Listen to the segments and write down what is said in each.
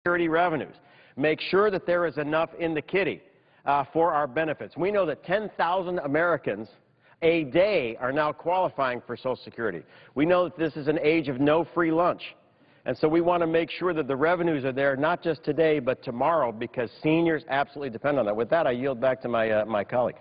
Security revenues. Make sure that there is enough in the kitty for our benefits. We know that 10,000 Americans a day are now qualifying for Social Security. We know that this is an age of no free lunch. And so we want to make sure that the revenues are there, not just today, but tomorrow, because seniors absolutely depend on that. With that, I yield back to my colleague.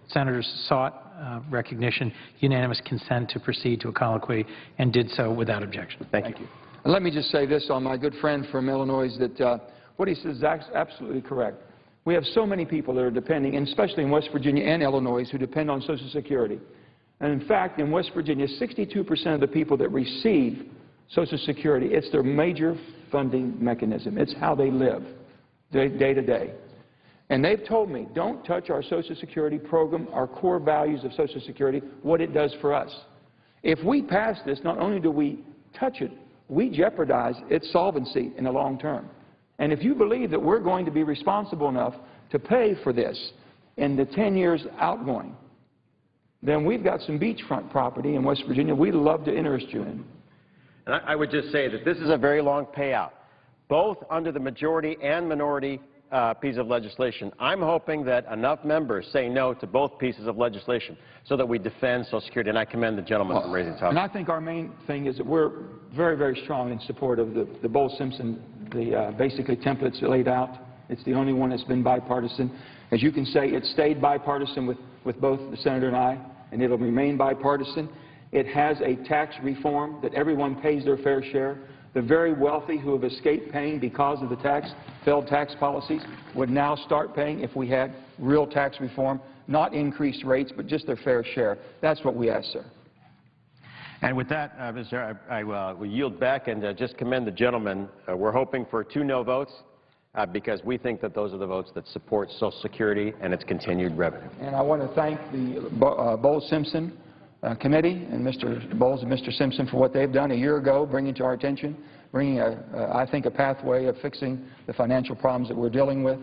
Senators sought recognition, unanimous consent to proceed to a colloquy, and did so without objection. Thank you. And let me just say this on my good friend from Illinois, that what he says is absolutely correct. We have so many people that are depending, and especially in West Virginia and Illinois, who depend on Social Security. And in fact, in West Virginia, 62% of the people that receive Social Security, it's their major funding mechanism. It's how they live day to day. And they've told me, don't touch our Social Security program, our core values of Social Security, what it does for us. If we pass this, not only do we touch it, we jeopardize its solvency in the long term. And if you believe that we're going to be responsible enough to pay for this in the 10 years outgoing, then we've got some beachfront property in West Virginia we'd love to interest you in. And I would just say that this is a very long payout, both under the majority and minority piece of legislation. I'm hoping that enough members say no to both pieces of legislation so that we defend Social Security, and I commend the gentleman from raising the topic. And I think our main thing is that we're very, very strong in support of the Bowles-Simpson, basically templates laid out. It's the only one that's been bipartisan. As you can say, it stayed bipartisan with both the Senator and I, and it'll remain bipartisan. It has a tax reform that everyone pays their fair share. The very wealthy who have escaped paying because of the failed tax policies would now start paying if we had real tax reform, not increased rates, but just their fair share. That's what we ask, sir. And with that, Mr. I will yield back and just commend the gentleman. We're hoping for 2 no votes because we think that those are the votes that support Social Security and its continued revenue. And I want to thank the Bowles-Simpson committee and Mr. Bowles and Mr. Simpson for what they've done a year ago, bringing to our attention, bringing, I think, a pathway of fixing the financial problems that we're dealing with.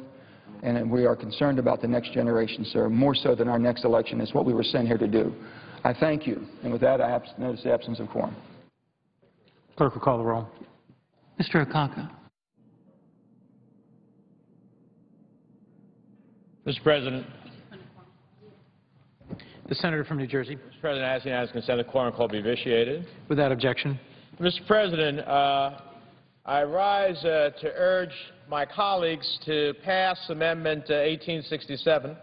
And we are concerned about the next generation, sir, more so than our next election. It's what we were sent here to do. I thank you. And with that, I notice the absence of quorum. Clerk will call the roll. Mr. Akaka. Mr. President. The Senator from New Jersey. Mr. President, I ask the unanimous consent the quorum call be vitiated. Without objection. Mr. President, I rise to urge my colleagues to pass Amendment 1867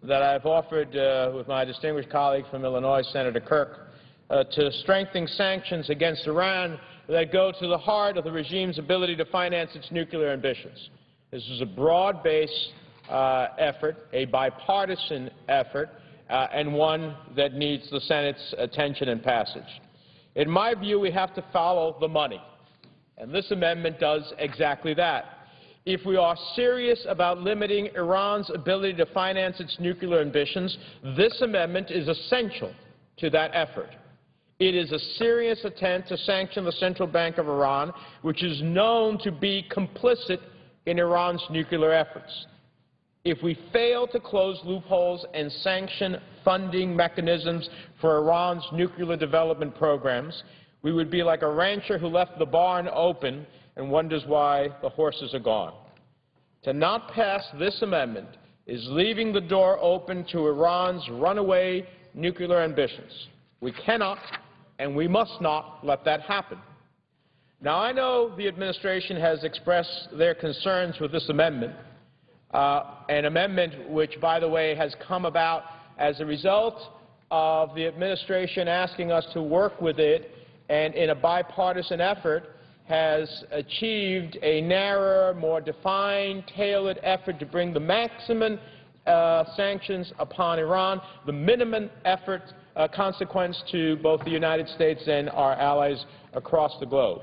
that I've offered with my distinguished colleague from Illinois, Senator Kirk, to strengthen sanctions against Iran that go to the heart of the regime's ability to finance its nuclear ambitions. This is a broad-based effort, a bipartisan effort, and one that needs the Senate's attention and passage. In my view, we have to follow the money, and this amendment does exactly that. If we are serious about limiting Iran's ability to finance its nuclear ambitions, this amendment is essential to that effort. It is a serious attempt to sanction the Central Bank of Iran, which is known to be complicit in Iran's nuclear efforts. If we fail to close loopholes and sanction funding mechanisms for Iran's nuclear development programs, we would be like a rancher who left the barn open and wonders why the horses are gone. To not pass this amendment is leaving the door open to Iran's runaway nuclear ambitions. We cannot and we must not let that happen. Now, I know the administration has expressed their concerns with this amendment, an amendment which, by the way, has come about as a result of the administration asking us to work with it, and in a bipartisan effort has achieved a narrower, more defined, tailored effort to bring the maximum sanctions upon Iran, the minimum effort consequence to both the United States and our allies across the globe.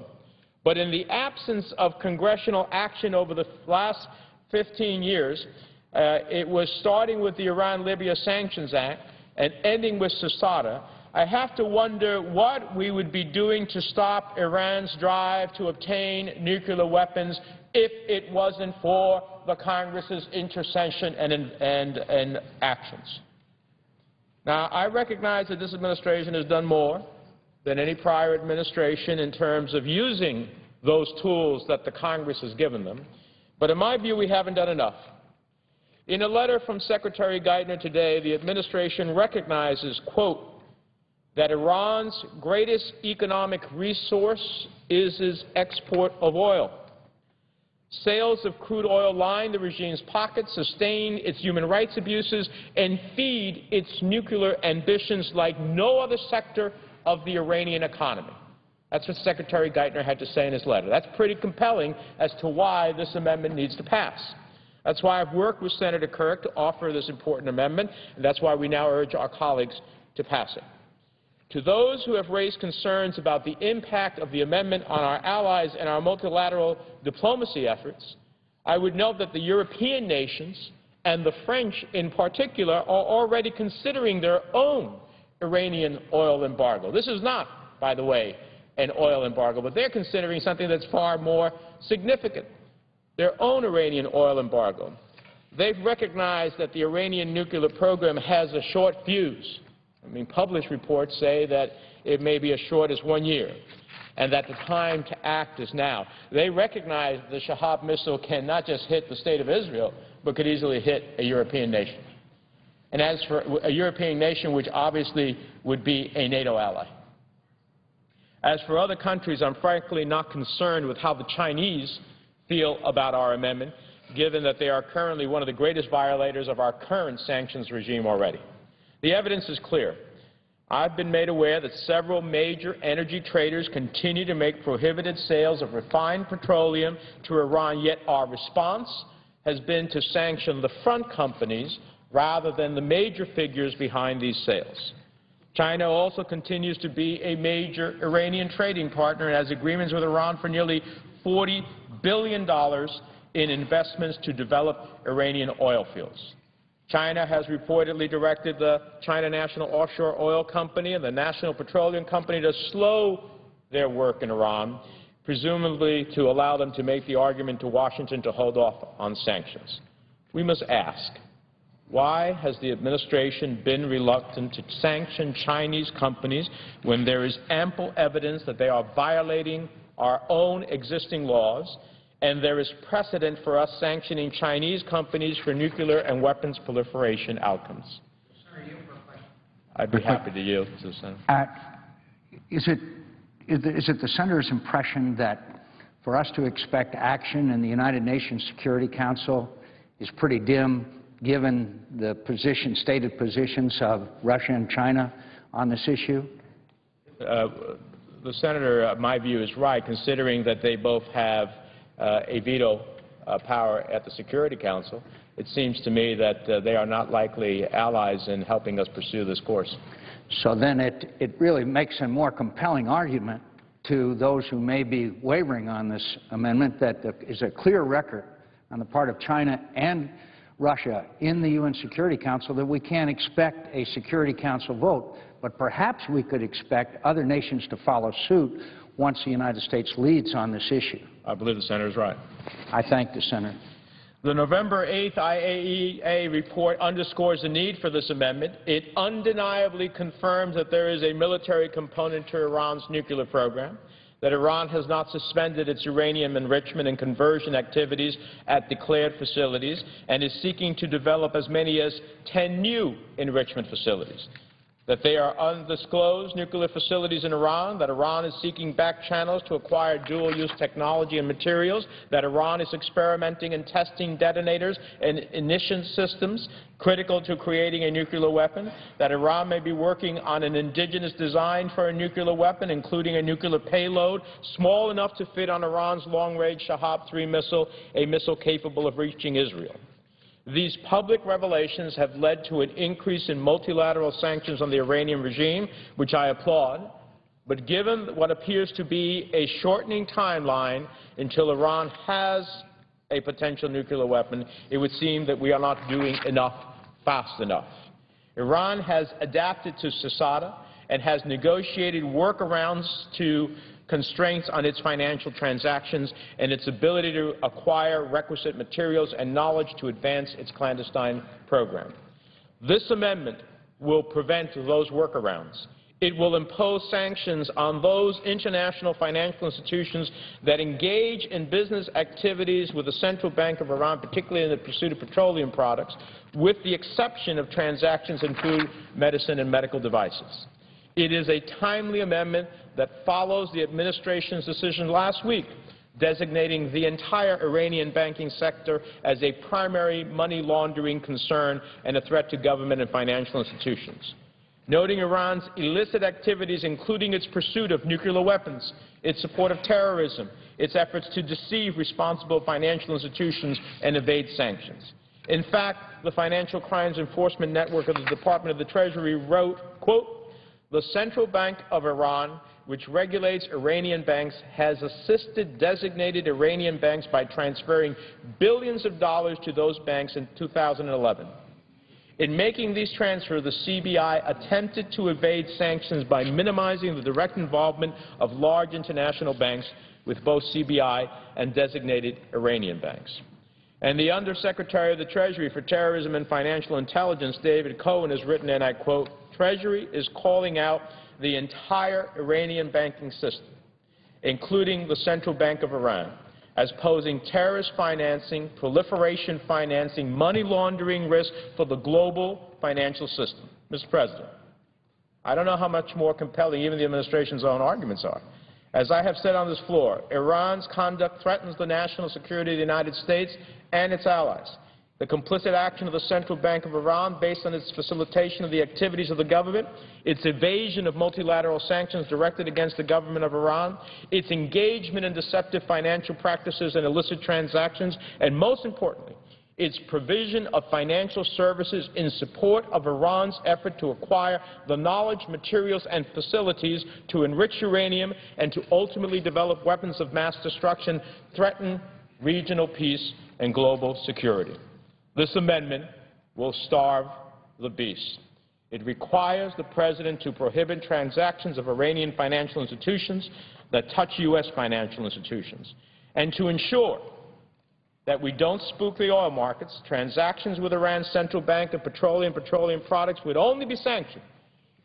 But in the absence of congressional action over the last 15 years, it was starting with the Iran-Libya Sanctions Act and ending with CISADA. I have to wonder what we would be doing to stop Iran's drive to obtain nuclear weapons if it wasn't for the Congress's intercession and actions. Now, I recognize that this administration has done more than any prior administration in terms of using those tools that the Congress has given them. But in my view, we haven't done enough. In a letter from Secretary Geithner today, the administration recognizes, quote, that Iran's greatest economic resource is its export of oil. Sales of crude oil line the regime's pockets, sustain its human rights abuses, and feed its nuclear ambitions like no other sector of the Iranian economy. That's what Secretary Geithner had to say in his letter. That's pretty compelling as to why this amendment needs to pass. That's why I've worked with Senator Kirk to offer this important amendment, and that's why we now urge our colleagues to pass it. To those who have raised concerns about the impact of the amendment on our allies and our multilateral diplomacy efforts, I would note that the European nations and the French in particular are already considering their own Iranian oil embargo. This is not, by the way, an oil embargo, but they're considering something that's far more significant, their own Iranian oil embargo. They've recognized that the Iranian nuclear program has a short fuse. I mean, published reports say that it may be as short as 1 year, and that the time to act is now. They recognize the Shahab missile can not just hit the state of Israel, but could easily hit a European nation. And as for a European nation, which obviously would be a NATO ally. As for other countries, I'm frankly not concerned with how the Chinese feel about our amendment, given that they are currently one of the greatest violators of our current sanctions regime already. The evidence is clear. I've been made aware that several major energy traders continue to make prohibited sales of refined petroleum to Iran, yet our response has been to sanction the front companies rather than the major figures behind these sales. China also continues to be a major Iranian trading partner and has agreements with Iran for nearly $40 billion in investments to develop Iranian oil fields. China has reportedly directed the China National Offshore Oil Company and the National Petroleum Company to slow their work in Iran, presumably to allow them to make the argument to Washington to hold off on sanctions. We must ask, why has the administration been reluctant to sanction Chinese companies when there is ample evidence that they are violating our own existing laws, and there is precedent for us sanctioning Chinese companies for nuclear and weapons proliferation outcomes? Senator, you have a question. I'd be happy to yield to the Senator. Is it the Senator's impression that for us to expect action in the United Nations Security Council is pretty dim, given the stated positions of Russia and China on this issue? The Senator, my view, is right, considering that they both have a veto power at the Security Council. It seems to me that they are not likely allies in helping us pursue this course. So then it really makes a more compelling argument to those who may be wavering on this amendment that there is a clear record on the part of China and Russia in the UN Security Council that we can't expect a Security Council vote, but perhaps we could expect other nations to follow suit once the United States leads on this issue. I believe the Senator is right. I thank the Senator. The November 8th IAEA report underscores the need for this amendment. It undeniably confirms that there is a military component to Iran's nuclear program, that Iran has not suspended its uranium enrichment and conversion activities at declared facilities and is seeking to develop as many as 10 new enrichment facilities, that they are undisclosed nuclear facilities in Iran, that Iran is seeking back channels to acquire dual-use technology and materials, that Iran is experimenting and testing detonators and ignition systems critical to creating a nuclear weapon, that Iran may be working on an indigenous design for a nuclear weapon, including a nuclear payload small enough to fit on Iran's long-range Shahab-3 missile, a missile capable of reaching Israel. These public revelations have led to an increase in multilateral sanctions on the Iranian regime, which I applaud. But given what appears to be a shortening timeline until Iran has a potential nuclear weapon, it would seem that we are not doing enough fast enough. Iran has adapted to CISADA and has negotiated workarounds to constraints on its financial transactions and its ability to acquire requisite materials and knowledge to advance its clandestine program. This amendment will prevent those workarounds. It will impose sanctions on those international financial institutions that engage in business activities with the Central Bank of Iran, particularly in the pursuit of petroleum products, with the exception of transactions in food, medicine, and medical devices. It is a timely amendment that follows the administration's decision last week designating the entire Iranian banking sector as a primary money laundering concern and a threat to government and financial institutions. Noting Iran's illicit activities, including its pursuit of nuclear weapons, its support of terrorism, its efforts to deceive responsible financial institutions and evade sanctions. In fact, the Financial Crimes Enforcement Network of the Department of the Treasury wrote, quote, "The Central Bank of Iran, which regulates Iranian banks, has assisted designated Iranian banks by transferring billions of dollars to those banks in 2011. In making these transfers, the CBI attempted to evade sanctions by minimizing the direct involvement of large international banks with both CBI and designated Iranian banks." And the Undersecretary of the Treasury for Terrorism and Financial Intelligence, David Cohen, has written, and I quote, "Treasury is calling out the entire Iranian banking system, including the Central Bank of Iran, as posing terrorist financing, proliferation financing, money laundering risk for the global financial system." Mr. President, I don't know how much more compelling even the administration's own arguments are. As I have said on this floor, Iran's conduct threatens the national security of the United States and its allies. The complicit action of the Central Bank of Iran, based on its facilitation of the activities of the government, its evasion of multilateral sanctions directed against the government of Iran, its engagement in deceptive financial practices and illicit transactions, and most importantly, its provision of financial services in support of Iran's effort to acquire the knowledge, materials, and facilities to enrich uranium and to ultimately develop weapons of mass destruction, threaten regional peace and global security. This amendment will starve the beast. It requires the President to prohibit transactions of Iranian financial institutions that touch U.S. financial institutions, and to ensure that we don't spook the oil markets. Transactions with Iran's central bank of petroleum products would only be sanctioned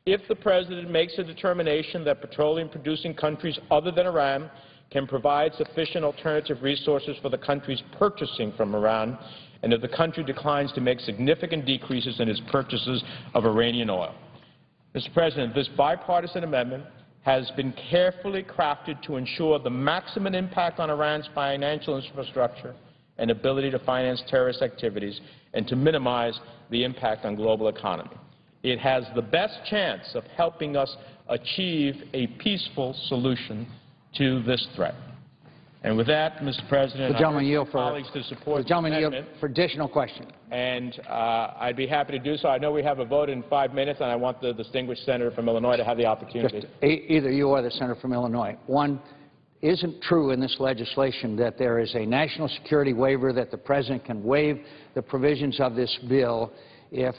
if the President makes a determination that petroleum-producing countries other than Iran can provide sufficient alternative resources for the countries purchasing from Iran, and if the country declines to make significant decreases in its purchases of Iranian oil. Mr. President, this bipartisan amendment has been carefully crafted to ensure the maximum impact on Iran's financial infrastructure and ability to finance terrorist activities and to minimize the impact on global economy. It has the best chance of helping us achieve a peaceful solution to this threat. And with that, Mr. President, I urge colleagues to support the amendment. For additional question. And I'd be happy to do so. I know we have a vote in 5 minutes, and I want the distinguished senator from Illinois to have the opportunity. Either you or the senator from Illinois. One, isn't true in this legislation that there is a national security waiver that the President can waive the provisions of this bill if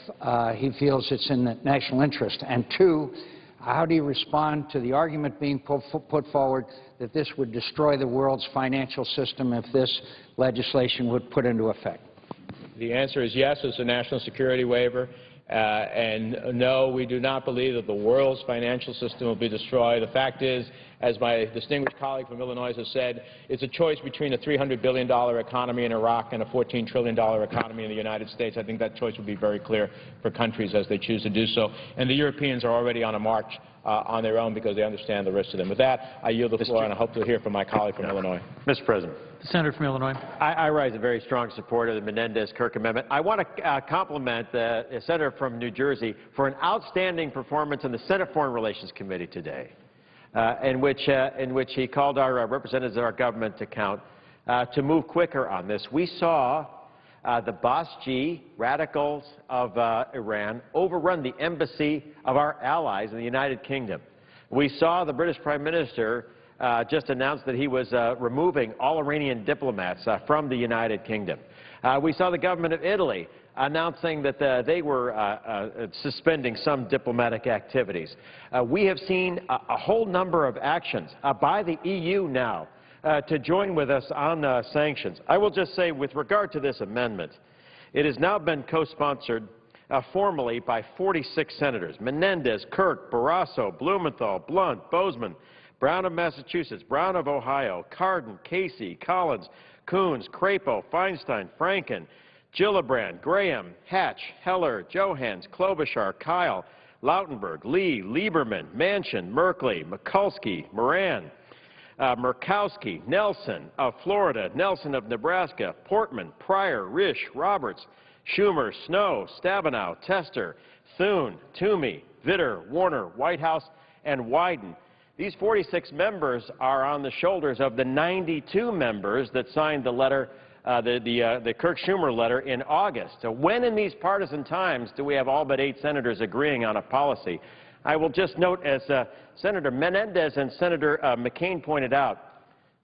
he feels it's in the national interest? And two, how do you respond to the argument being put forward that this would destroy the world's financial system if this legislation would put into effect? The answer is yes, it's a national security waiver. And no, we do not believe that the world's financial system will be destroyed. The fact is, as my distinguished colleague from Illinois has said, it's a choice between a $300 billion economy in Iraq and a $14 trillion economy in the United States. I think that choice will be very clear for countries as they choose to do so. And the Europeans are already on a march on their own because they understand the risk to them. With that, I yield the floor, and I hope to hear from my colleague from Illinois. Mr. President. The senator from Illinois. I rise in very strong support of the Menendez-Kirk amendment. I want to compliment the senator from New Jersey for an outstanding performance in the Senate Foreign Relations Committee today, in which he called our representatives of our government to account to move quicker on this. We saw the Basji radicals of Iran overrun the embassy of our allies in the United Kingdom. We saw the British Prime Minister just announced that he was removing all Iranian diplomats from the United Kingdom. We saw the government of Italy announcing that they were suspending some diplomatic activities. We have seen a whole number of actions by the EU now to join with us on sanctions. I will just say, with regard to this amendment, it has now been co-sponsored formally by 46 senators: Menendez, Kirk, Barrasso, Blumenthal, Blunt, Bozeman, Brown of Massachusetts, Brown of Ohio, Cardin, Casey, Collins, Coons, Crapo, Feinstein, Franken, Gillibrand, Graham, Hatch, Heller, Johans, Klobuchar, Kyle, Lautenberg, Lee, Lieberman, Manchin, Merkley, Mikulski, Moran, Murkowski, Nelson of Florida, Nelson of Nebraska, Portman, Pryor, Risch, Roberts, Schumer, Snow, Stabenow, Tester, Thune, Toomey, Vitter, Warner, Whitehouse, and Wyden. These 46 members are on the shoulders of the 92 members that signed the letter, the Kirk-Schumer letter in August. So when in these partisan times do we have all but 8 senators agreeing on a policy? I will just note, as Senator Menendez and Senator McCain pointed out,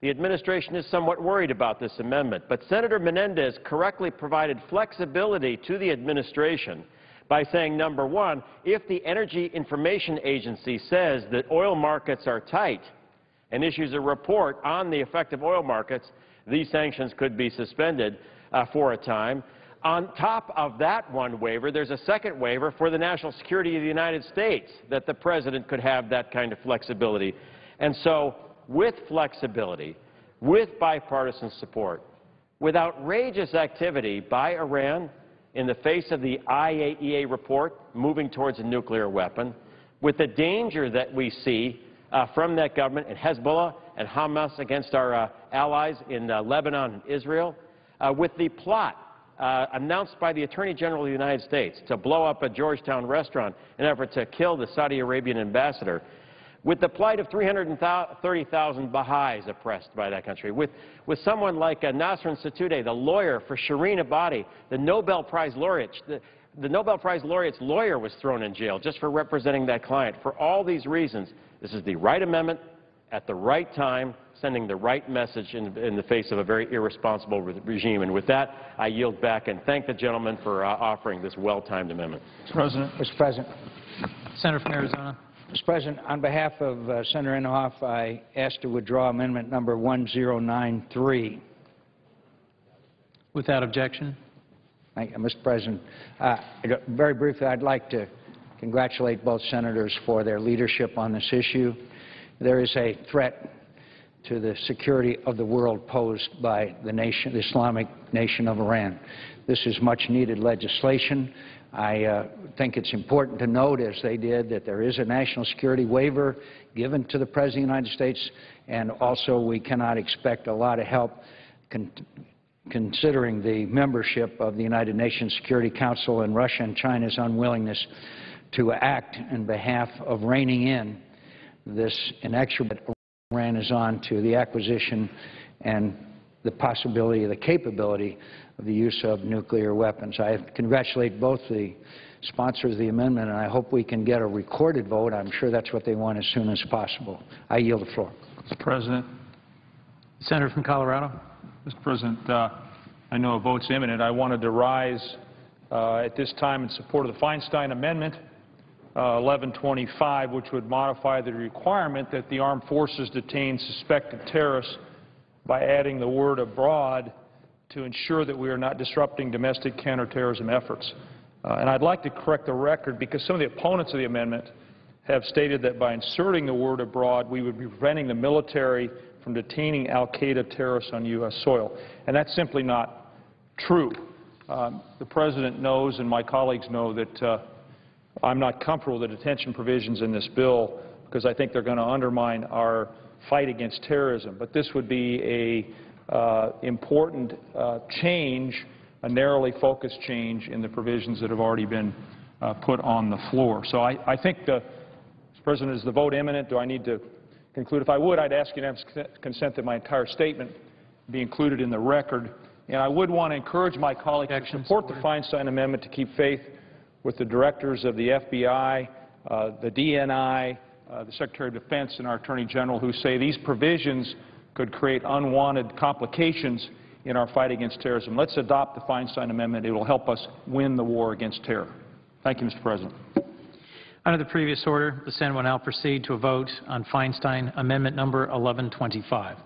the administration is somewhat worried about this amendment. But Senator Menendez correctly provided flexibility to the administration by saying, number one, if the Energy Information Agency says that oil markets are tight and issues a report on the effect of oil markets, these sanctions could be suspended for a time. On top of that one waiver, there's a second waiver for the national security of the United States, that the president could have that kind of flexibility. And so, with flexibility, with bipartisan support, with outrageous activity by Iran in the face of the IAEA report moving towards a nuclear weapon, with the danger that we see from that government and Hezbollah and Hamas against our allies in Lebanon and Israel, with the plot announced by the Attorney General of the United States to blow up a Georgetown restaurant in an effort to kill the Saudi Arabian ambassador, with the plight of 330,000 Baha'is oppressed by that country, with someone like Nasrin Sotoudeh, the lawyer for Shireen Ebadi, the Nobel Prize laureate. The Nobel Prize laureate's lawyer was thrown in jail just for representing that client. For all these reasons, this is the right amendment at the right time, sending the right message in the face of a very irresponsible regime. And with that, I yield back and thank the gentleman for offering this well-timed amendment. Mr. President. Senator from Arizona. Mr. President, on behalf of Senator Inhofe, I ask to withdraw amendment number 1093. Without objection. Thank you, Mr. President. Very briefly, I'd like to congratulate both senators for their leadership on this issue. There is a threat to the security of the world posed by the nation, the Islamic nation of Iran. This is much-needed legislation. I think it's important to note, as they did, that there is a national security waiver given to the President of the United States, and also we cannot expect a lot of help considering the membership of the United Nations Security Council and Russia and China's unwillingness to act in behalf of reining in this inexorable Iran is on to the acquisition and the possibility, the capability of the use of nuclear weapons. I congratulate both the sponsors of the amendment, and I hope we can get a recorded vote. I'm sure that's what they want as soon as possible. I yield the floor. Mr. President. Senator from Colorado. Mr. President, I know a vote's imminent. I wanted to rise at this time in support of the Feinstein Amendment 1125, which would modify the requirement that the armed forces detain suspected terrorists by adding the word abroad to ensure that we are not disrupting domestic counterterrorism efforts. And I'd like to correct the record, because some of the opponents of the amendment have stated that by inserting the word abroad, we would be preventing the military from detaining al-Qaeda terrorists on U.S. soil. And that's simply not true. The President knows, and my colleagues know, that I'm not comfortable with the detention provisions in this bill, because I think they're going to undermine our fight against terrorism. But this would be a important change, a narrowly focused change in the provisions that have already been put on the floor. So I think, Mr. President, is the vote imminent? Do I need to conclude? If I would, I'd ask unanimous consent that my entire statement be included in the record. And I would want to encourage my colleagues to support the Feinstein Amendment, to keep faith with the directors of the FBI, the DNI, the Secretary of Defense, and our Attorney General, who say these provisions could create unwanted complications in our fight against terrorism. Let's adopt the Feinstein Amendment. It will help us win the war against terror. Thank you, Mr. President. Under the previous order, the Senate will now proceed to a vote on Feinstein Amendment number 1125.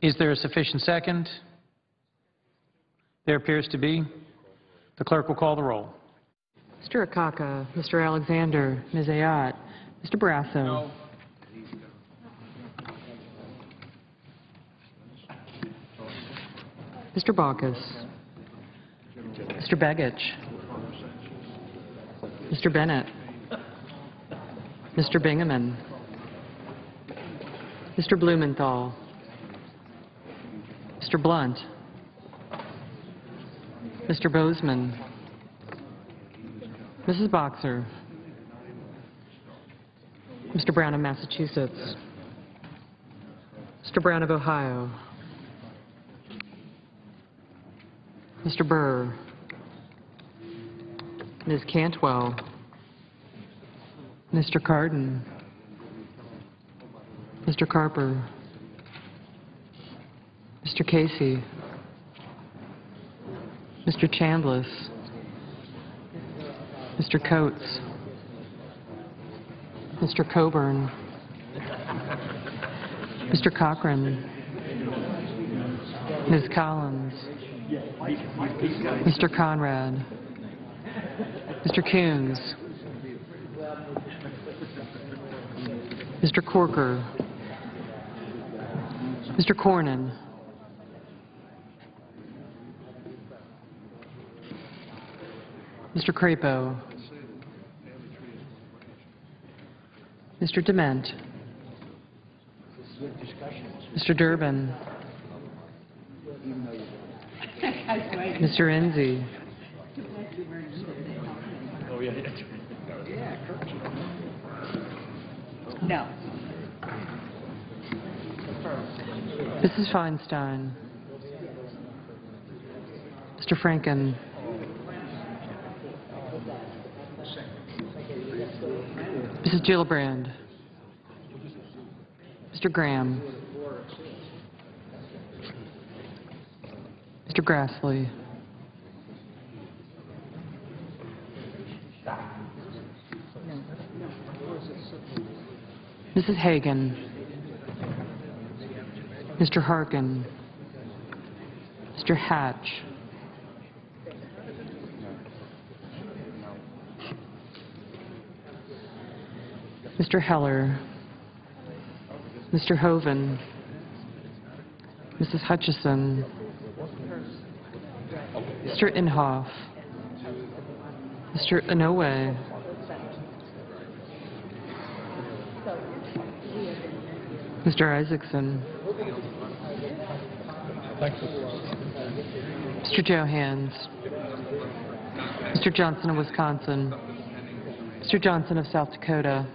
Is there a sufficient second? There appears to be. The clerk will call the roll. Mr. Akaka, Mr. Alexander, Ms. Ayotte, Mr. Barrasso. No. Mr. Baucus. Mr. Begich. Mr. Bennett. Mr. Bingaman. Mr. Blumenthal. Mr. Blunt. Mr. Bozeman. Mrs. Boxer. Mr. Brown of Massachusetts. Mr. Brown of Ohio. Mr. Burr. Ms. Cantwell. Mr. Cardin. Mr. Carper. Mr. Casey. Mr. Chambliss. Mr. Coates. Mr. Coburn. Mr. Cochran. Ms. Collins. Mr. Conrad. Mr. Coons. Mr. Corker. Mr. Cornyn. Mr. Crapo. Mr. Dement. Mr. Durbin. Mr. Enzi. No. Mrs. Feinstein. Mr. Franken. Mrs. Gillibrand. Mr. Graham. Mr. Grassley. Mrs. Hagan. Mr. Harkin. Mr. Hatch. Mr. Heller. Mr. Hoven. Mrs. Hutchison. Mr. Inhofe. Mr. Inouye. Mr. Isaacson. Mr. Johans. Mr. Johnson of Wisconsin. Mr. Johnson of South Dakota.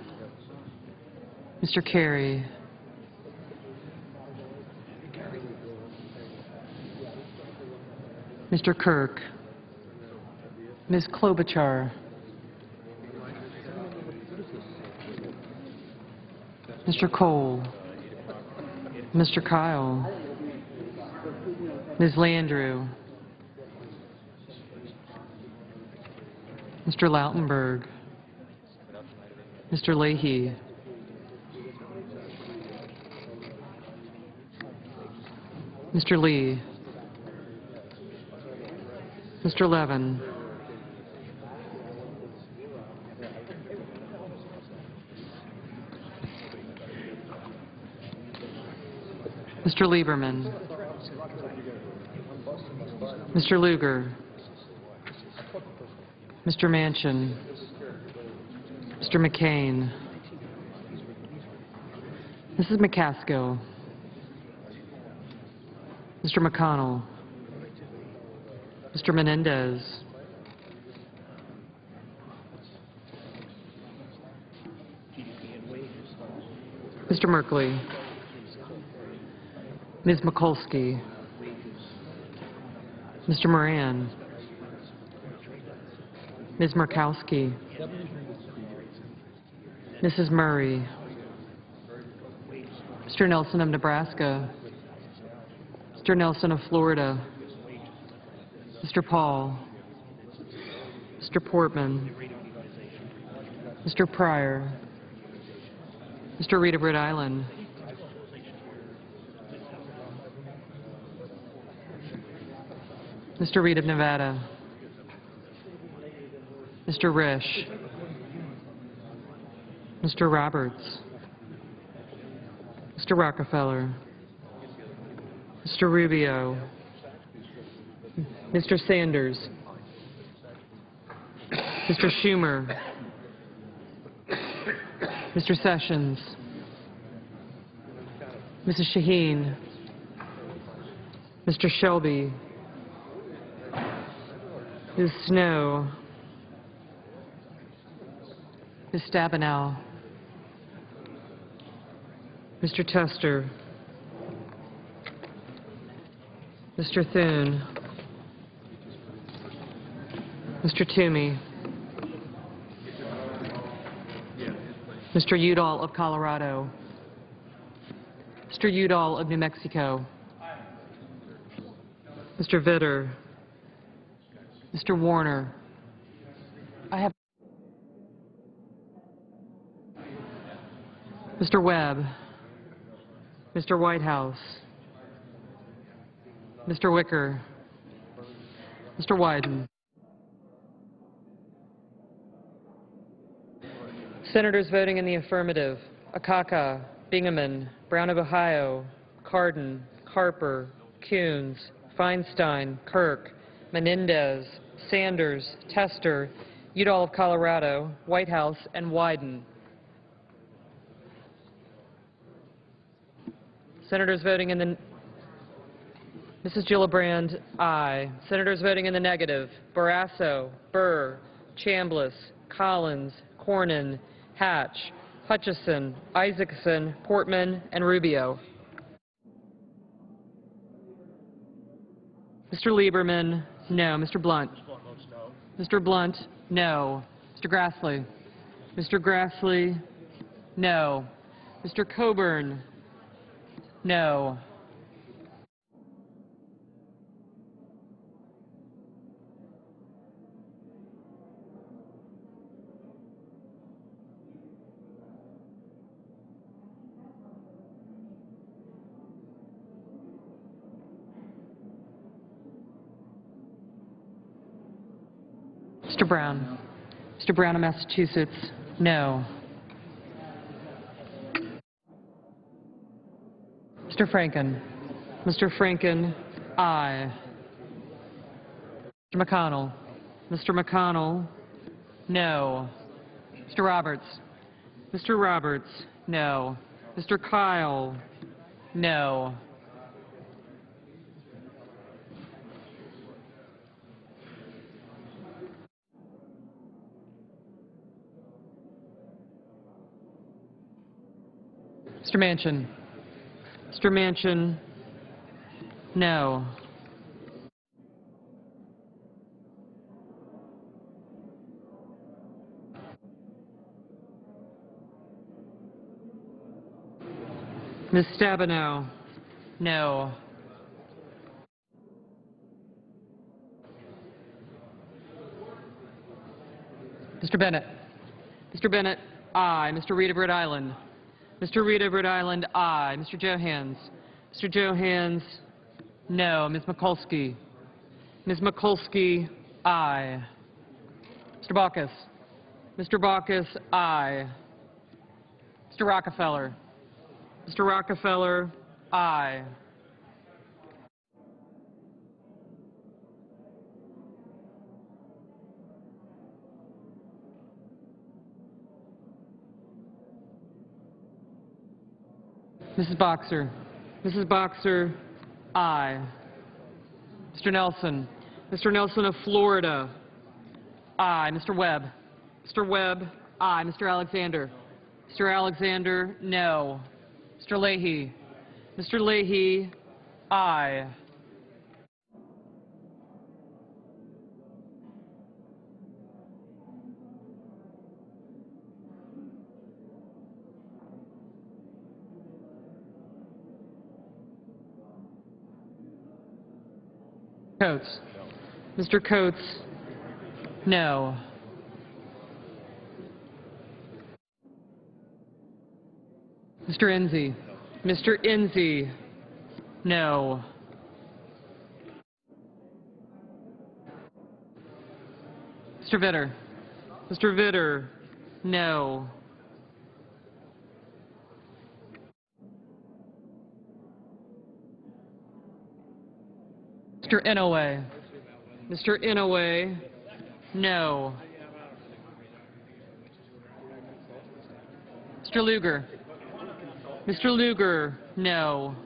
Mr. Kerry. Mr. Kirk. Ms. Klobuchar. Mr. Cole. Mr. Kyle. Ms. Landrieu. Mr. Lautenberg. Mr. Leahy. Mr. Lee. Mr. Levin. Mr. Lieberman. Mr. Lugar. Mr. Manchin. Mr. McCain. Mrs. McCaskill. Mr. McConnell. Mr. Menendez. Mr. Merkley. Ms. Mikulski. Mr. Moran. Ms. Murkowski. Mrs. Murray. Mr. Nelson of Nebraska. Mr. Nelson of Florida. Mr. Paul. Mr. Portman. Mr. Pryor. Mr. Reed of Rhode Island. Mr. Reed of Nevada. Mr. Risch. Mr. Roberts. Mr. Rockefeller. Mr. Rubio. Mr. Sanders. Mr. Schumer. Mr. Sessions. Mrs. Shaheen. Mr. Shelby. Ms. Snow. Ms. Stabenow. Mr. Tester. Mr. Thune. Mr. Toomey. Mr. Udall of Colorado. Mr. Udall of New Mexico. Mr. Vitter. Mr. Warner. I have Mr. Webb. Mr. Whitehouse. Mr. Wicker. Mr. Wyden. Senators voting in the affirmative: Akaka, Bingaman, Brown of Ohio, Cardin, Harper, Coons, Feinstein, Kirk, Menendez, Sanders, Tester, Udall of Colorado, Whitehouse, and Wyden. Senators voting in the Mrs. Gillibrand, aye. Senators voting in the negative: Barrasso, Burr, Chambliss, Collins, Cornyn, Hatch, Hutchison, Isaacson, Portman, and Rubio. Mr. Lieberman, no. Mr. Blunt. Mr. Blunt, no. Mr. Grassley. Mr. Grassley, no. Mr. Coburn, no. Mr. Brown. Mr. Brown of Massachusetts, no. Mr. Franken. Mr. Franken, aye. Mr. McConnell. Mr. McConnell, no. Mr. Roberts. Mr. Roberts, no. Mr. Kyle, no. Mr. Manchin. Mr. Manchin, no. Ms. Stabenow, no. Mr. Bennett. Mr. Bennett, aye. Mr. Reed of Rhode Island. Mr. Reed of Rhode Island, aye. Mr. Johans. Mr. Johans, no. Ms. Mikulski. Ms. Mikulski, aye. Mr. Baucus. Mr. Baucus, aye. Mr. Rockefeller. Mr. Rockefeller, aye. Mrs. Boxer. Mrs. Boxer, aye. Mr. Nelson. Mr. Nelson of Florida, aye. Mr. Webb. Mr. Webb, aye. Mr. Alexander. Mr. Alexander, no. Mr. Leahy. Mr. Leahy, aye. Coates. Mr. Coates, no. Mr. Enzi. Mr. Enzi, no. Mr. Vitter. Mr. Vitter, no. Mr. Inouye. Mr. Inouye, no. Mr. Lugar. Mr. Lugar, no.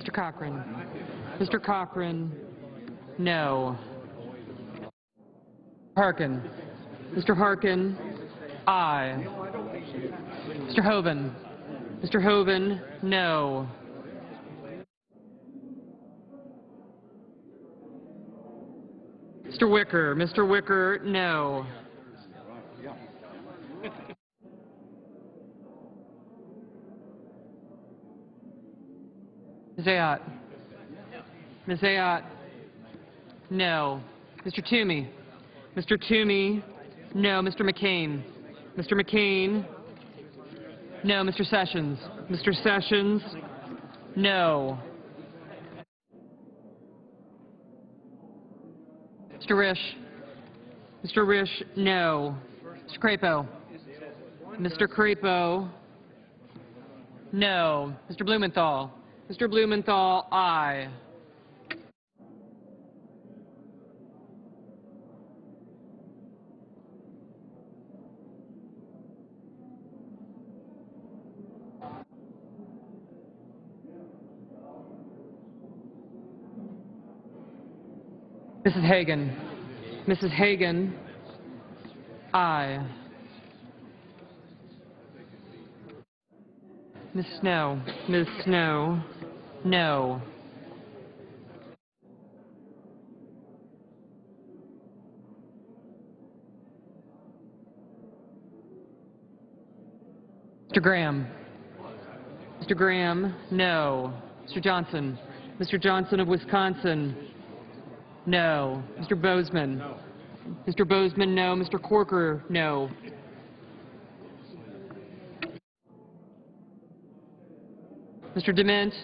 Mr. Cochran. Mr. Cochran, no. Harkin. Mr. Harkin, aye. Mr. Hoeven. Mr. Hoeven, no. Mr. Wicker. Mr. Wicker, no. Ms. Ayotte. Ms. Ayotte, no. Mr. Toomey. Mr. Toomey, no. Mr. McCain. Mr. McCain, no. Mr. Sessions. Mr. Sessions, no. Mr. Risch. Mr. Risch, no. Mr. Crapo. Mr. Crapo, no. Mr. Blumenthal. Mr. Blumenthal, aye. Mrs. Hagan. Mrs. Hagan, aye. Ms. Snow. Ms. Snow, no. Mr. Graham. Mr. Graham, no. Mr. Johnson. Mr. Johnson of Wisconsin, no. Mr. Bozeman. Mr. Bozeman, no. Mr. Corker, no. Mr. Dement,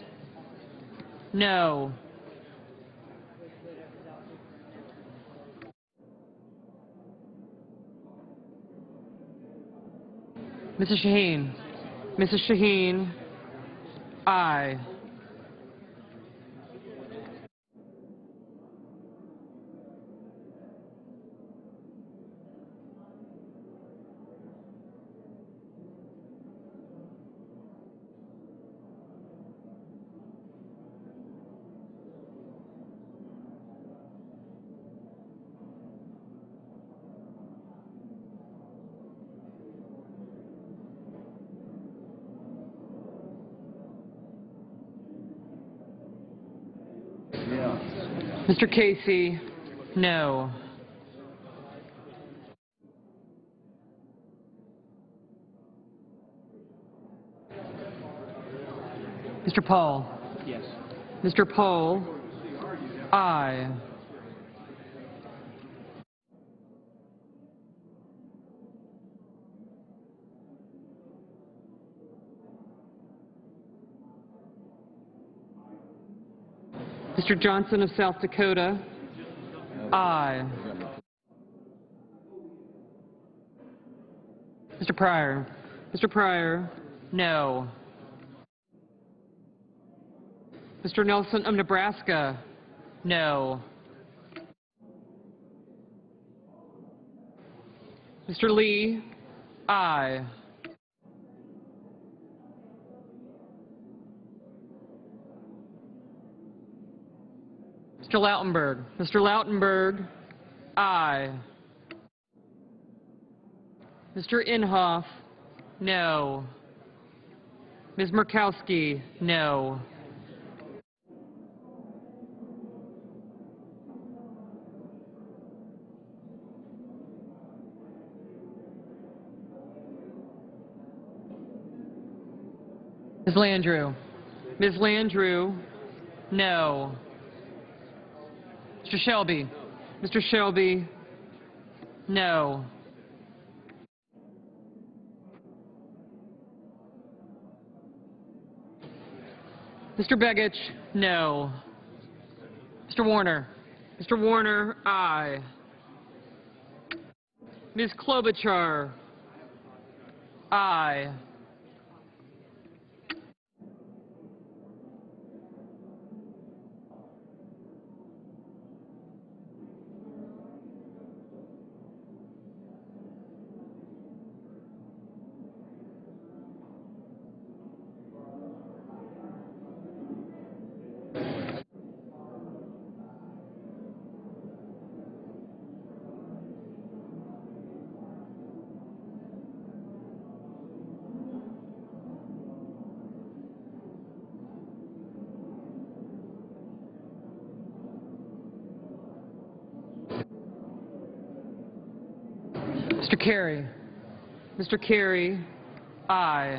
no. Mrs. Shaheen. Mrs. Shaheen, aye. Mr. Casey, no. Mr. Paul. Yes. Mr. Paul, aye. Mr. Johnson of South Dakota, aye. Mr. Pryor. Mr. Pryor, no. Mr. Nelson of Nebraska, no. Mr. Lee, aye. Mr. Lautenberg. Mr. Lautenberg, aye. Mr. Inhofe, no. Ms. Murkowski, no. Ms. Landrieu. Ms. Landrieu, no. Mr. Shelby. Mr. Shelby, no. Mr. Begich, no. Mr. Warner. Mr. Warner, aye. Ms. Klobuchar, aye. Mr. Kerry. Mr. Kerry, aye.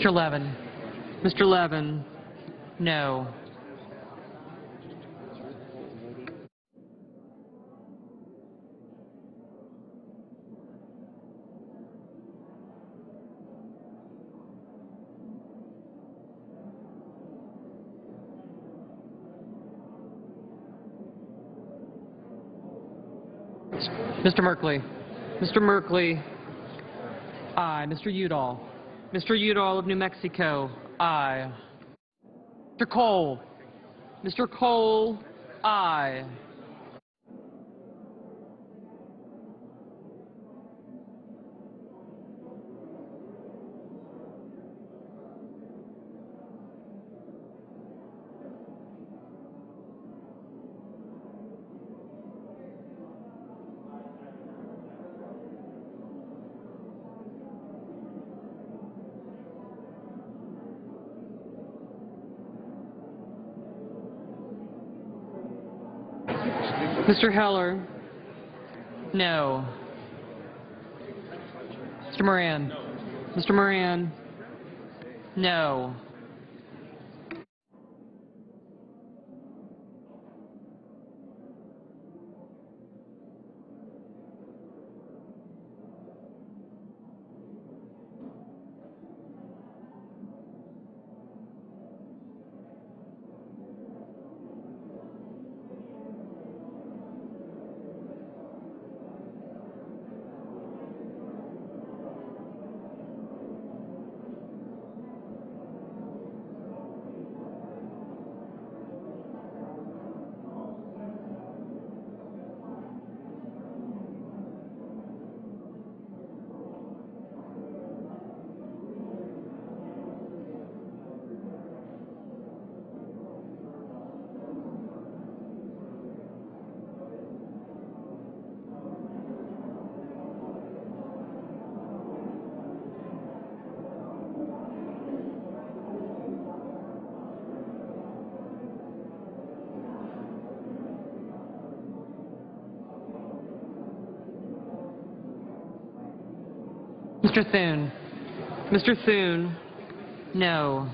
Mr. Levin. Mr. Levin, no. Mr. Merkley. Mr. Merkley, aye. Mr. Udall. Mr. Udall of New Mexico, aye. Mr. Cole. Mr. Cole, aye. Mr. Heller, no. Mr. Moran. Mr. Moran, no. Mr. Thune. Mr. Thune, no.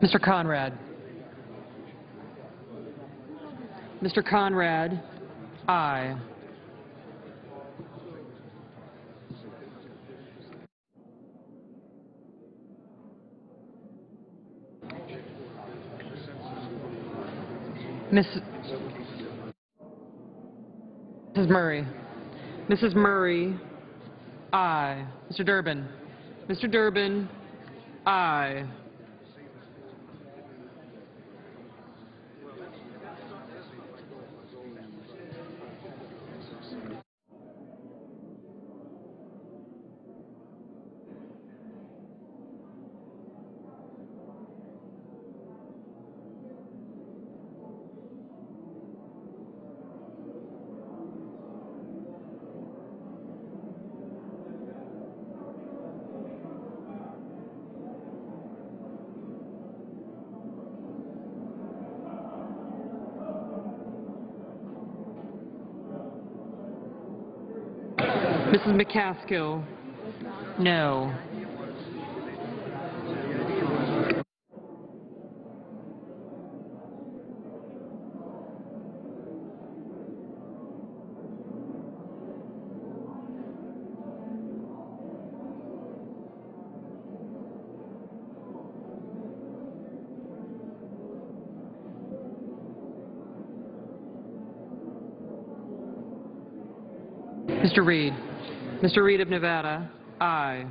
Mr. Conrad. Mr. Conrad, aye. Mrs. Murray. Mrs. Murray, aye. Mr. Durbin. Mr. Durbin, aye. Mrs. McCaskill, no. Mr. Reed. Mr. Reed of Nevada, aye.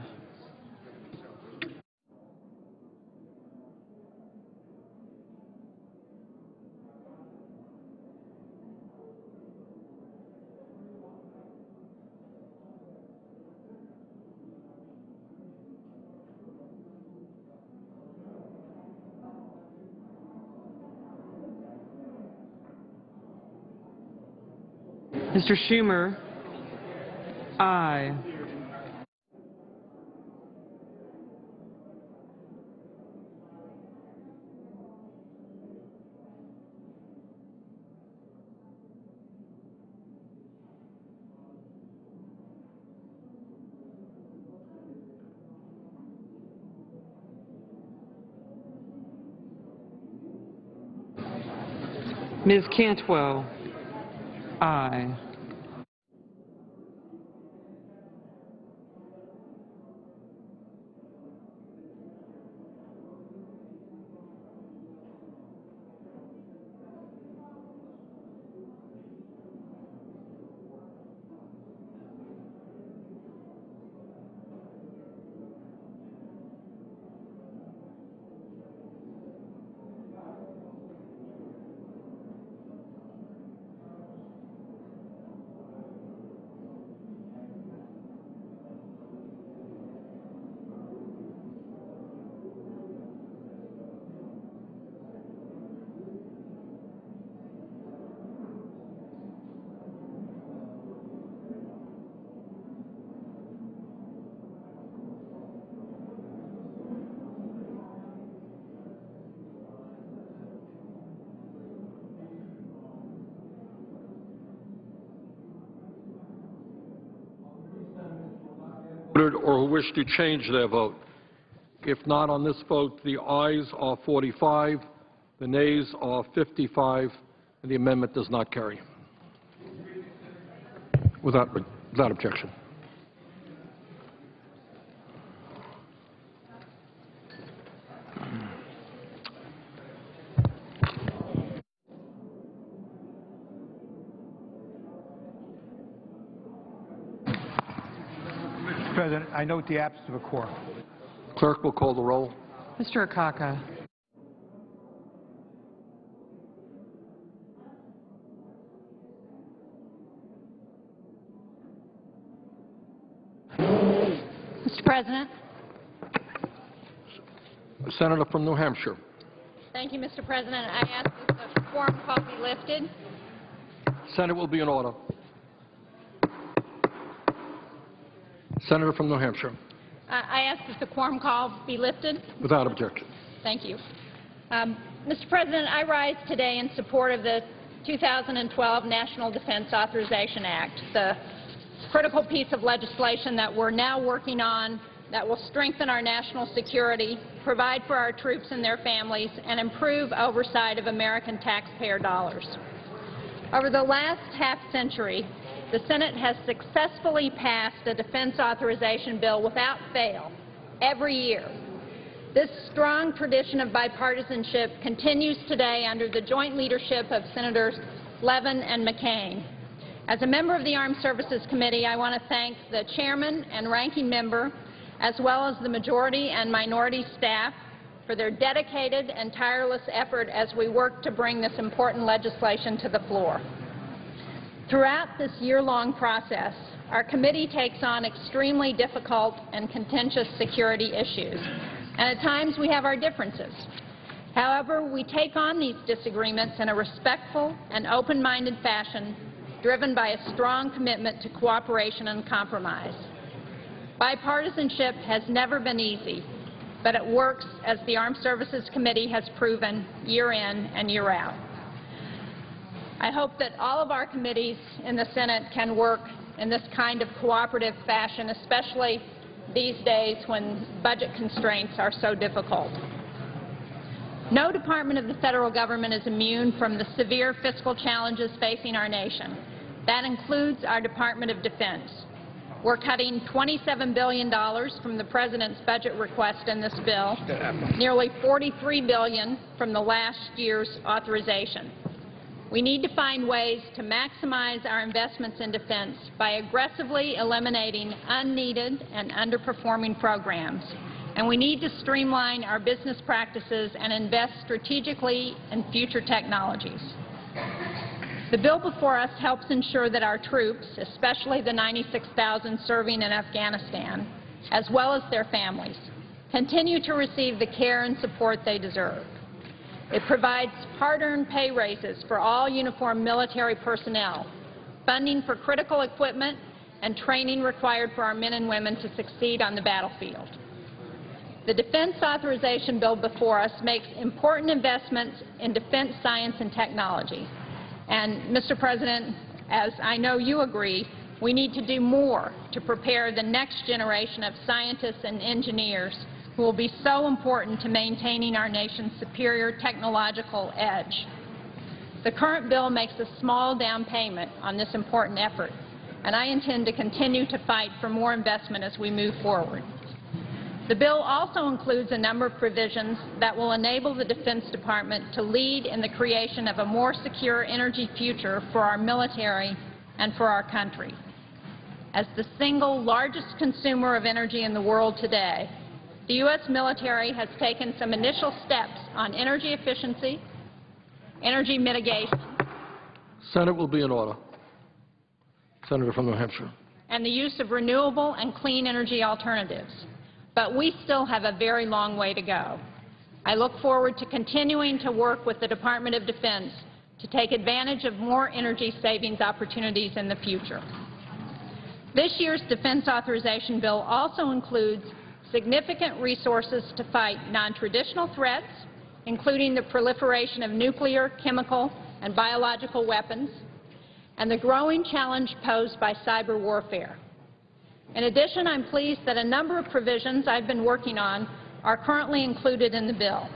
Mr. Schumer, aye. Ms. Cantwell, aye. or who wish to change their vote? If not on this vote, the ayes are 45, the nays are 55, and the amendment does not carry. Without objection. Mr. President, I note the absence of a quorum. Clerk will call the roll. Mr. Akaka. Mr. President. Senator from New Hampshire. Thank you, Mr. President. I ask that the quorum call be lifted. Senate will be in order. Senator from New Hampshire. I ask that the quorum call be lifted. Without objection. Thank you. Mr. President, I rise today in support of the 2012 National Defense Authorization Act, the critical piece of legislation that we're now working on that will strengthen our national security, provide for our troops and their families, and improve oversight of American taxpayer dollars. Over the last half-century, the Senate has successfully passed a defense authorization bill without fail every year. This strong tradition of bipartisanship continues today under the joint leadership of Senators Levin and McCain. As a member of the Armed Services Committee, I want to thank the chairman and ranking member, as well as the majority and minority staff, for their dedicated and tireless effort as we work to bring this important legislation to the floor. Throughout this year-long process, our committee takes on extremely difficult and contentious security issues, and at times we have our differences. However, we take on these disagreements in a respectful and open-minded fashion, driven by a strong commitment to cooperation and compromise. Bipartisanship has never been easy, but it works, as the Armed Services Committee has proven year in and year out. I hope that all of our committees in the Senate can work in this kind of cooperative fashion, especially these days when budget constraints are so difficult. No department of the federal government is immune from the severe fiscal challenges facing our nation. That includes our Department of Defense. We're cutting $27 billion from the President's budget request in this bill, nearly $43 billion from the last year's authorization. We need to find ways to maximize our investments in defense by aggressively eliminating unneeded and underperforming programs. And we need to streamline our business practices and invest strategically in future technologies. The bill before us helps ensure that our troops, especially the 96,000 serving in Afghanistan, as well as their families, continue to receive the care and support they deserve. It provides hard-earned pay raises for all uniformed military personnel, funding for critical equipment, and training required for our men and women to succeed on the battlefield. The defense authorization bill before us makes important investments in defense science and technology. And, Mr. President, as I know you agree, we need to do more to prepare the next generation of scientists and engineers who will be so important to maintaining our nation's superior technological edge. The current bill makes a small down payment on this important effort, and I intend to continue to fight for more investment as we move forward. The bill also includes a number of provisions that will enable the Defense Department to lead in the creation of a more secure energy future for our military and for our country. As the single largest consumer of energy in the world today, the U.S. military has taken some initial steps on energy efficiency, energy mitigation, Senate will be in order. Senator from New Hampshire. And the use of renewable and clean energy alternatives. But we still have a very long way to go. I look forward to continuing to work with the Department of Defense to take advantage of more energy savings opportunities in the future. This year's defense authorization bill also includes significant resources to fight non-traditional threats, including the proliferation of nuclear, chemical, and biological weapons, and the growing challenge posed by cyber warfare. In addition, I'm pleased that a number of provisions I've been working on are currently included in the bill.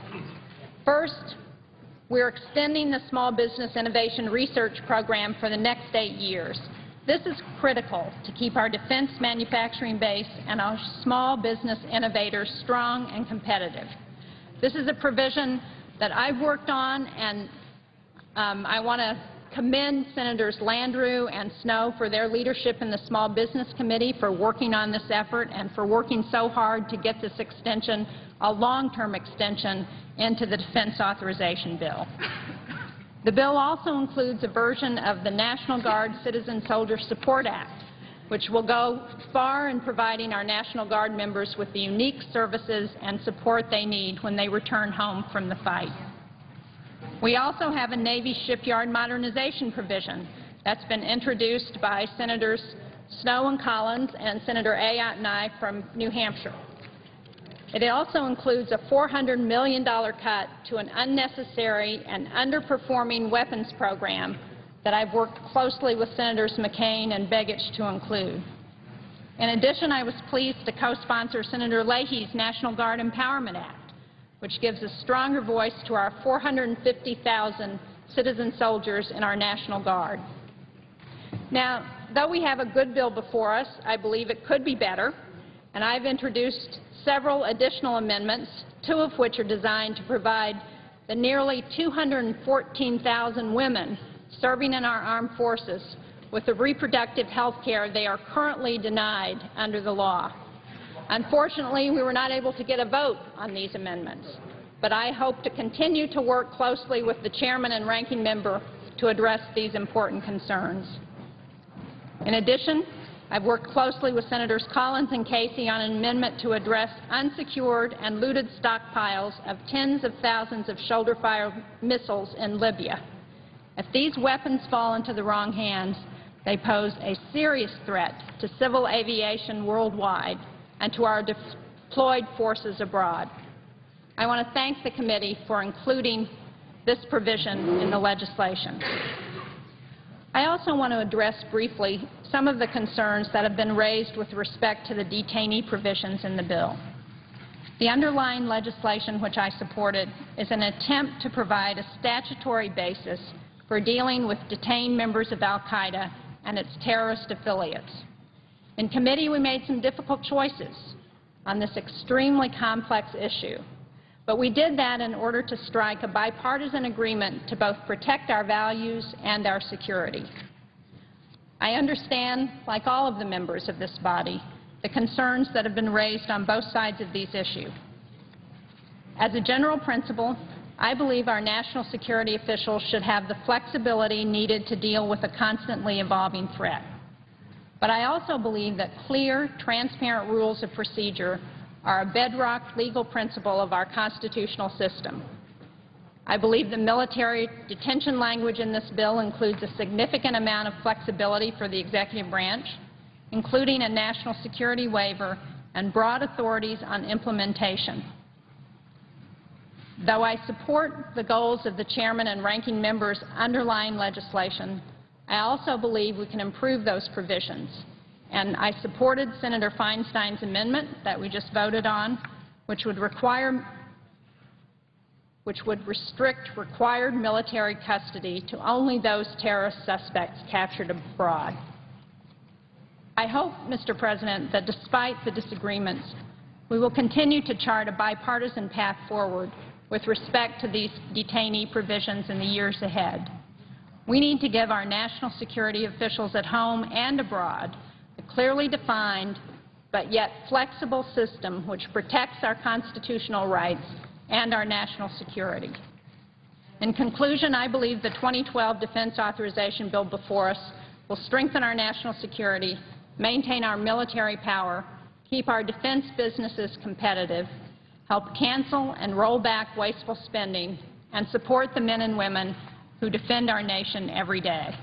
First, we're extending the Small Business Innovation Research Program for the next 8 years. This is critical to keep our defense manufacturing base and our small business innovators strong and competitive. This is a provision that I've worked on, and I want to commend Senators Landrieu and Snowe for their leadership in the Small Business Committee for working on this effort and for working so hard to get this extension, a long-term extension, into the Defense Authorization Bill. The bill also includes a version of the National Guard Citizen Soldier Support Act, which will go far in providing our National Guard members with the unique services and support they need when they return home from the fight. We also have a Navy shipyard modernization provision that's been introduced by Senators Snowe and Collins and Senator Ayotte and I from New Hampshire. It also includes a $400 million cut to an unnecessary and underperforming weapons program that I've worked closely with Senators McCain and Begich to include. In addition, I was pleased to co-sponsor Senator Leahy's National Guard Empowerment Act, which gives a stronger voice to our 450,000 citizen soldiers in our National Guard. Now, though we have a good bill before us, I believe it could be better, and I've introduced several additional amendments, 2 of which are designed to provide the nearly 214,000 women serving in our armed forces with the reproductive health care they are currently denied under the law. Unfortunately, we were not able to get a vote on these amendments, but I hope to continue to work closely with the chairman and ranking member to address these important concerns. In addition, I've worked closely with Senators Collins and Casey on an amendment to address unsecured and looted stockpiles of tens of thousands of shoulder-fired missiles in Libya. If these weapons fall into the wrong hands, they pose a serious threat to civil aviation worldwide and to our deployed forces abroad. I want to thank the committee for including this provision in the legislation. I also want to address briefly some of the concerns that have been raised with respect to the detainee provisions in the bill. The underlying legislation which I supported is an attempt to provide a statutory basis for dealing with detained members of al-Qaeda and its terrorist affiliates. In committee, we made some difficult choices on this extremely complex issue, but we did that in order to strike a bipartisan agreement to both protect our values and our security. I understand, like all of the members of this body, the concerns that have been raised on both sides of these issues. As a general principle, I believe our national security officials should have the flexibility needed to deal with a constantly evolving threat. But I also believe that clear, transparent rules of procedure are a bedrock legal principle of our constitutional system. I believe the military detention language in this bill includes a significant amount of flexibility for the executive branch, including a national security waiver and broad authorities on implementation. Though I support the goals of the chairman and ranking members' underlying legislation, I also believe we can improve those provisions. And I supported Senator Feinstein's amendment that we just voted on, which would restrict required military custody to only those terrorist suspects captured abroad. I hope, Mr. President, that despite the disagreements, we will continue to chart a bipartisan path forward with respect to these detainee provisions in the years ahead. We need to give our national security officials at home and abroad a clearly defined but yet flexible system which protects our constitutional rights and our national security. In conclusion, I believe the 2012 Defense Authorization Bill before us will strengthen our national security, maintain our military power, keep our defense businesses competitive, help cancel and roll back wasteful spending, and support the men and women who defend our nation every day.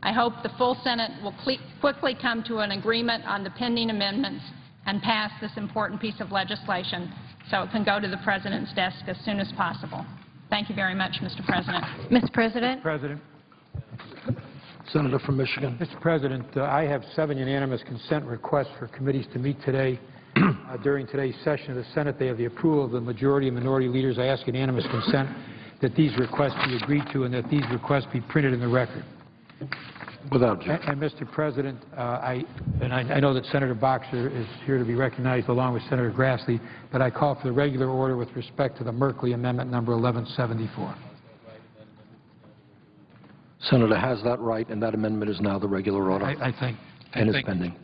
I hope the full Senate will quickly come to an agreement on the pending amendments and pass this important piece of legislation so it can go to the President's desk as soon as possible. Thank you very much, Mr. President. Mr. President. President. Senator from Michigan. Mr. President, I have 7 unanimous consent requests for committees to meet today. During today's session of the Senate, they have the approval of the majority and minority leaders. I ask unanimous consent that these requests be agreed to and that these requests be printed in the record. Without objection. And Mr. President, I know that Senator Boxer is here to be recognized along with Senator Grassley, but I call for the regular order with respect to the Merkley Amendment number 1174. Senator has that right, and that amendment is now the regular order. I think. And is pending.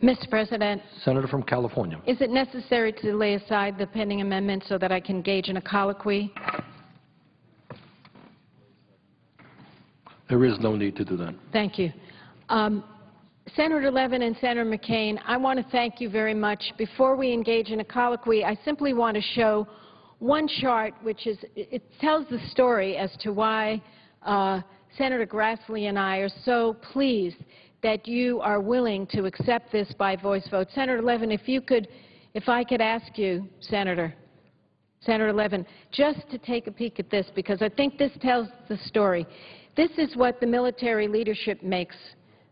Mr. President, Senator from California. is it necessary to lay aside the pending amendment so that I can engage in a colloquy? There is no need to do that. Thank you. Senator Levin and Senator McCain, I want to thank you very much. Before we engage in a colloquy, I simply want to show one chart which it tells the story as to why Senator Grassley and I are so pleased that you are willing to accept this by voice vote. Senator Levin, if I could ask you, Senator Levin, just to take a peek at this, because I think this tells the story. This is what the military leadership makes,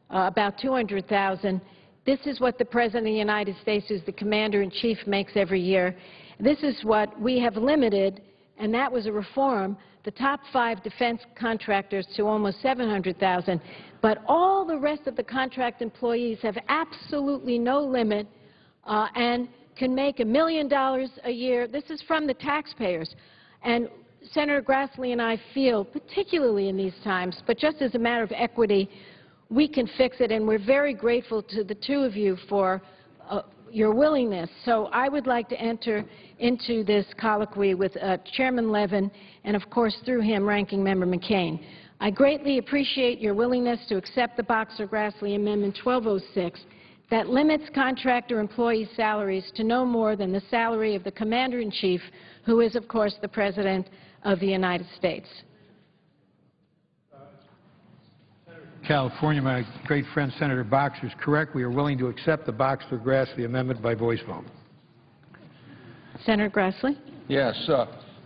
about $200,000. This is what the President of the United States, who's the Commander-in-Chief, makes every year. This is what we have limited, and that was a reform, the top 5 defense contractors to almost $700,000. But all the rest of the contract employees have absolutely no limit and can make $1 million a year. This is from the taxpayers. And Senator Grassley and I feel, particularly in these times, but just as a matter of equity, we can fix it, and we're very grateful to the two of you for your willingness. So I would like to enter into this colloquy with Chairman Levin and, of course, through him, Ranking Member McCain. I greatly appreciate your willingness to accept the Boxer-Grassley Amendment 1206 that limits contractor employees' salaries to no more than the salary of the Commander-in-Chief, who is, of course, the President of the United States. California, my great friend Senator Boxer is correct. We are willing to accept the Boxer-Grassley Amendment by voice vote. Senator Grassley? Yes.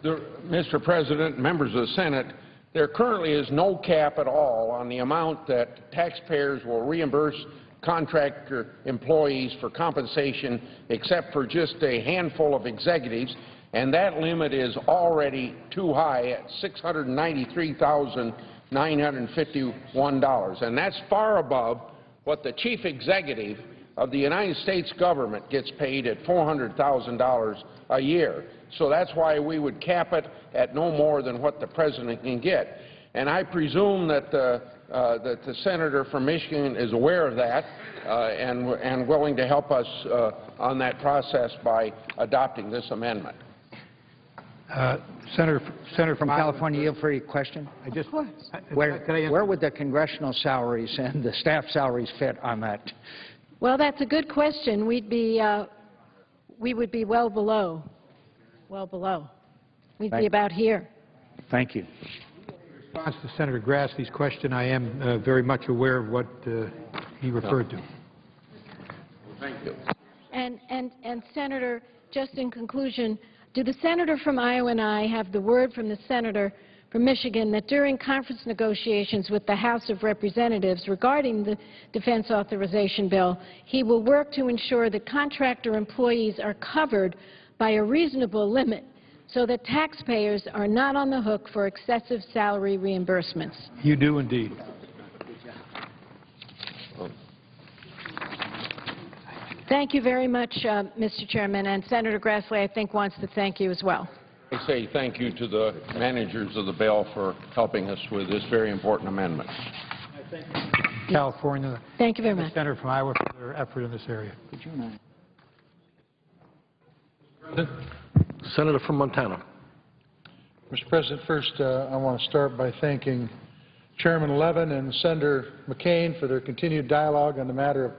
Mr. President, members of the Senate, there currently is no cap at all on the amount that taxpayers will reimburse contractor employees for compensation except for just a handful of executives, and that limit is already too high at $693,951, and that's far above what the chief executive of the United States government gets paid at $400,000 a year. So that's why we would cap it at no more than what the President can get. And I presume that the Senator from Michigan is aware of that and willing to help us on that process by adopting this amendment. Senator from California, yield for your question. Where would the congressional salaries and the staff salaries fit on that? Well, that's a good question. We would be well below. We'd be about here. Thank you. In response to Senator Grassley's question, I am very much aware of what he referred to. Thank you. And Senator, just in conclusion, do the Senator from Iowa and I have the word from the Senator from Michigan that during conference negotiations with the House of Representatives regarding the Defense Authorization Bill, he will work to ensure that contractor employees are covered by a reasonable limit so that taxpayers are not on the hook for excessive salary reimbursements? You do indeed. Thank you very much, Mr. Chairman, and Senator Grassley, I think, wants to thank you as well. I say thank you to the managers of the bill for helping us with this very important amendment. California. Thank you very much. The Senator from Iowa for their effort in this area. Senator from Montana. Mr. President, first I want to start by thanking Chairman Levin and Senator McCain for their continued dialogue on the matter of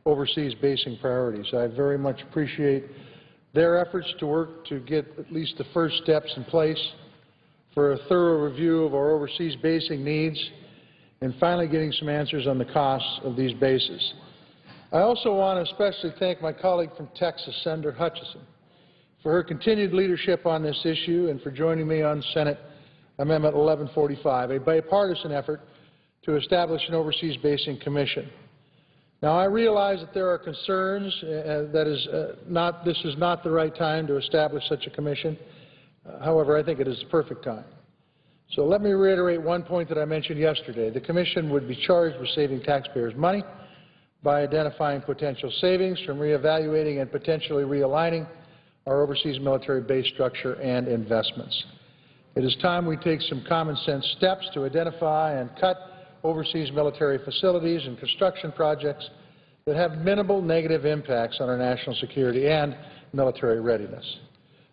overseas basing priorities. I very much appreciate their efforts to work to get at least the first steps in place for a thorough review of our overseas basing needs and finally getting some answers on the costs of these bases. I also want to especially thank my colleague from Texas, Senator Hutchison, for her continued leadership on this issue and for joining me on Senate Amendment 1145, a bipartisan effort to establish an overseas basing commission. Now, I realize that there are concerns that this is not the right time to establish such a commission. However, I think it is the perfect time. So let me reiterate one point that I mentioned yesterday. The commission would be charged with saving taxpayers' money by identifying potential savings from reevaluating and potentially realigning our overseas military base structure and investments. It is time we take some common sense steps to identify and cut overseas military facilities and construction projects that have minimal negative impacts on our national security and military readiness.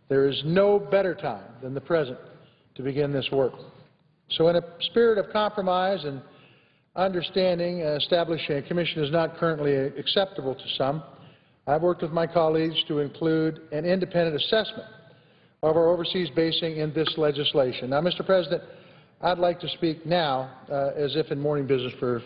There is no better time than the present to begin this work. So in a spirit of compromise and understanding, establishing a commission is not currently acceptable to some. I've worked with my colleagues to include an independent assessment of our overseas basing in this legislation. Now, Mr. President, I'd like to speak now as if in morning business for